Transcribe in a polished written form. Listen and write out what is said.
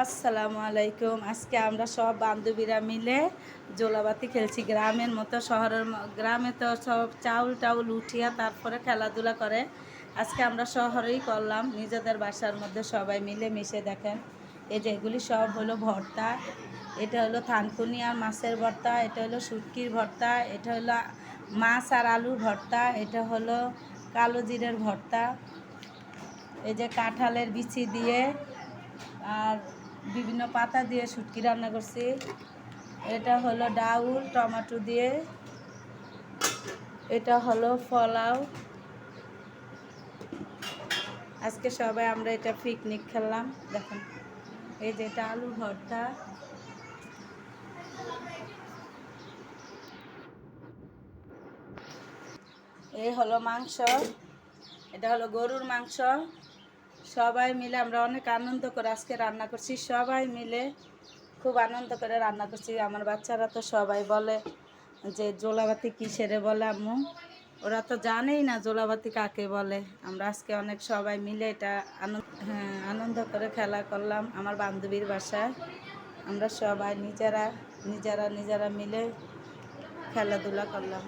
আসসালামু আলাইকুম। আজকে আমরা সব বান্ধবীরা মিলে জোলাবাতি খেলছি। গ্রামের মতো শহরের গ্রামে তো সব চাউল টাউল উঠিয়া তারপরে খেলাধুলা করে। আজকে আমরা শহরেই করলাম, নিজেদের বাসার মধ্যে সবাই মিলে মিশে। দেখেন এই যে এগুলি সব হলো ভর্তা। এটা হলো থানকুনি আর মাছের ভর্তা, এটা হলো শুটকির ভর্তা, এটা হলো মাছ আর আলুর ভর্তা, এটা হলো কালো জিরের ভর্তা, এই যে কাঁঠালের বিচি দিয়ে আর বিভিন্ন পাতা দিয়ে শুটকি রান্না করছি। এটা হলো ডাউল টমেটো দিয়ে, এটা হলো পোলাও। আজকে সবাই আমরা এটা পিকনিক খেললাম। দেখুন এই যে এটা আলু ভর্তা, এই হলো মাংস, এটা হলো গরুর মাংস। সবাই মিলে আমরা অনেক আনন্দ করে আজকে রান্না করছি। সবাই মিলে খুব আনন্দ করে রান্না করছি। আমার বাচ্চারা তো সবাই বলে যে জোলাবাতি কিসেরে বলে আম্মু, ওরা তো জানেই না জোলাবাতি কাকে বলে। আমরা আজকে অনেক সবাই মিলে এটা আনন্দ করে খেলা করলাম আমার বান্ধবীর বাসায়। আমরা সবাই নিজেরা মিলে খেলাধুলা করলাম।